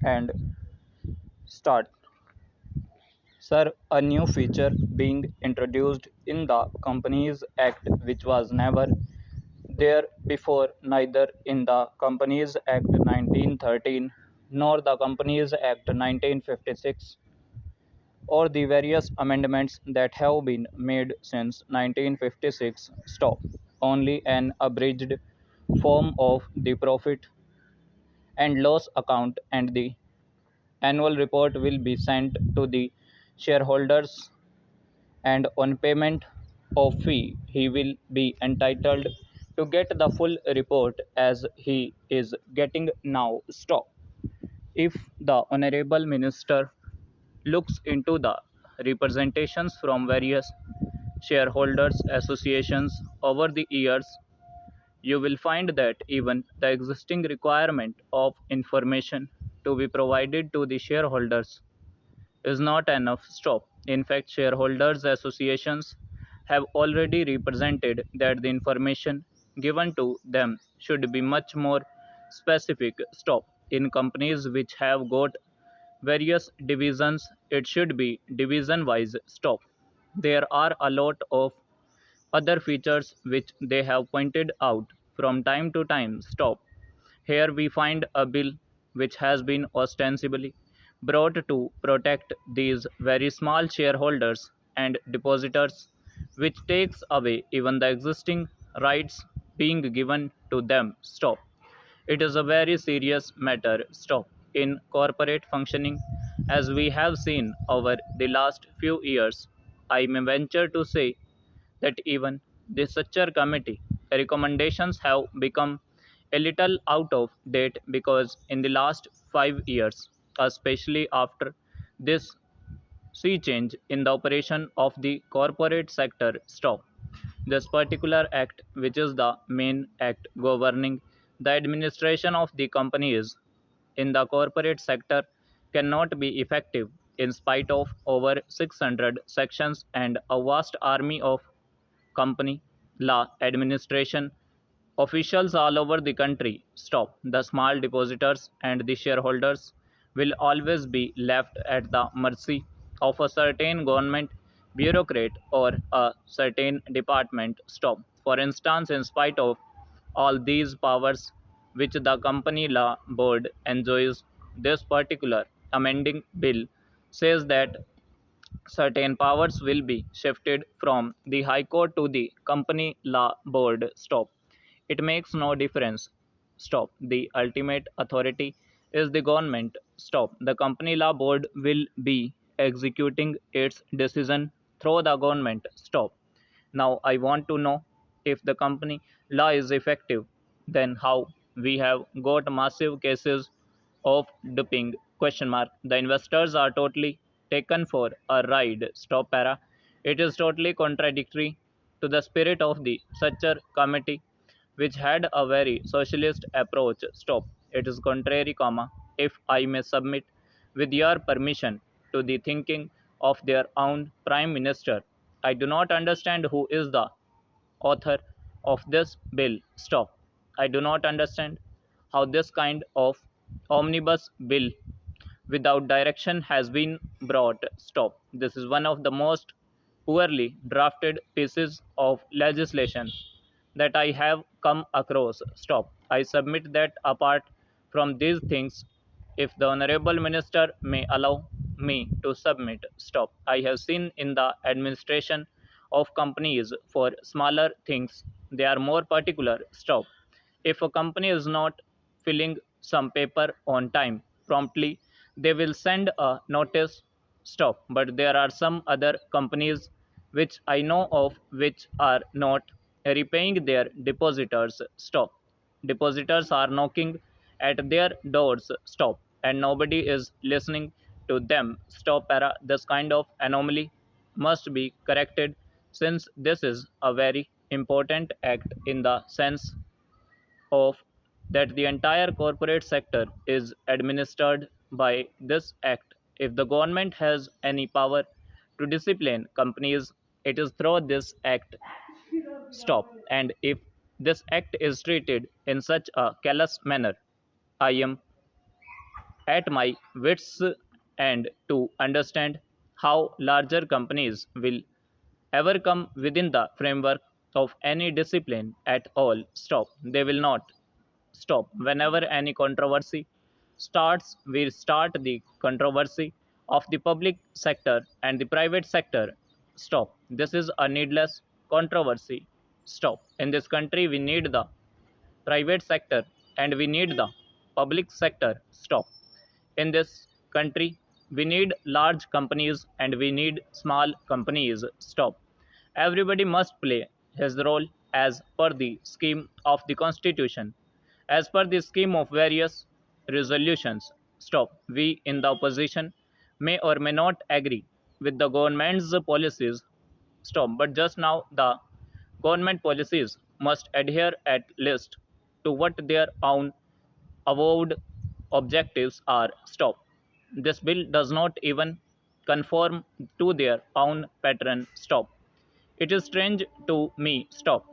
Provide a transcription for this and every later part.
and start. Sir, a new feature being introduced in the Companies Act which was never there before, neither in the Companies Act 1913 nor the Companies Act 1956 or the various amendments that have been made since 1956. Stop. Only an abridged form of the profit and loss account and the annual report will be sent to the shareholders, and on payment of fee he will be entitled to get the full report as he is getting now. Stop. If the honorable minister looks into the representations from various shareholders associations over the years, you will find that even the existing requirement of information to be provided to the shareholders is not enough. Stop. In fact, shareholders associations have already represented that the information given to them should be much more specific. Stop. In companies which have got various divisions, it should be division wise. Stop. There are a lot of other features which they have pointed out from time to time. Stop. Here we find a bill which has been ostensibly brought to protect these very small shareholders and depositors, which takes away even the existing rights being given to them. Stop. It is a very serious matter. Stop. In corporate functioning, as we have seen over the last few years, I may venture to say that even the Structure Committee recommendations have become a little out of date because in the last 5 years, especially after this sea change in the operation of the corporate sector. Stop. This particular act, which is the main act governing the administration of the companies in the corporate sector, cannot be effective in spite of over 600 sections and a vast army of company law administration officials all over the country. Stop. The small depositors and the shareholders will always be left at the mercy of a certain government bureaucrat or a certain department. Stop. For instance, in spite of all these powers which the company law board enjoys, this particular amending bill says that certain powers will be shifted from the High Court to the Company Law Board. Stop. It makes no difference. Stop. The ultimate authority is the government. Stop. The Company Law Board will be executing its decision through the government. Stop. Now I want to know if the company law is effective, then how we have got massive cases of duping. Question mark. The investors are totally taken for a ride. Stop para. It is totally contradictory to the spirit of the Structure Committee, which had a very socialist approach. Stop. It is contrary, comma, if I may submit, with your permission, to the thinking of their own Prime Minister. I do not understand who is the author of this bill. Stop. I do not understand how this kind of omnibus bill without direction has been brought. Stop. This is one of the most poorly drafted pieces of legislation that I have come across. Stop. I submit that apart from these things, if the Honorable Minister may allow me to submit. Stop. I have seen in the administration of companies for smaller things, they are more particular. Stop. If a company is not filling some paper on time promptly, they will send a notice. Stop. But there are some other companies which I know of which are not repaying their depositors. Stop. Depositors are knocking at their doors. Stop. And nobody is listening to them. Stop para. This kind of anomaly must be corrected since this is a very important act in the sense of that the entire corporate sector is administered by this act. If the government has any power to discipline companies, it is through this act. Stop. And if this act is treated in such a callous manner, I am at my wits' end to understand how larger companies will ever come within the framework of any discipline at all. Stop. They will not stop. Whenever any controversy starts, we start the controversy of the public sector and the private sector. Stop. This is a needless controversy. Stop. In this country, we need the private sector and we need the public sector. Stop. In this country, we need large companies and we need small companies. Stop. Everybody must play his role as per the scheme of the Constitution, as per the scheme of various resolutions. Stop. We in the opposition may or may not agree with the government's policies. Stop. But just now, the government policies must adhere at least to what their own avowed objectives are. Stop. This bill does not even conform to their own pattern. Stop. It is strange to me. Stop.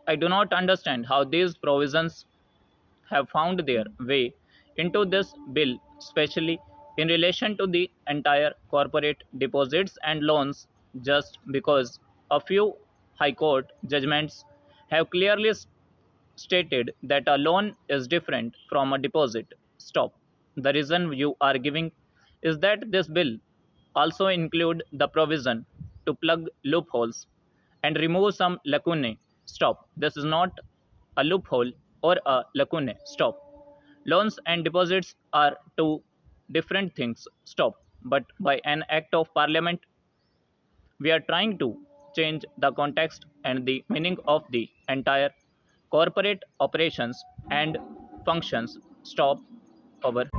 I do not understand how these provisions have found their way into this bill, especially in relation to the entire corporate deposits and loans, just because a few High Court judgments have clearly stated that a loan is different from a deposit. Stop. The reason you are giving is that this bill also include the provision to plug loopholes and remove some lacunae. Stop. This is not a loophole or a lacunae. Stop. Loans and deposits are two different things. Stop. But by an act of parliament, we are trying to change the context and the meaning of the entire corporate operations and functions. Stop. Over.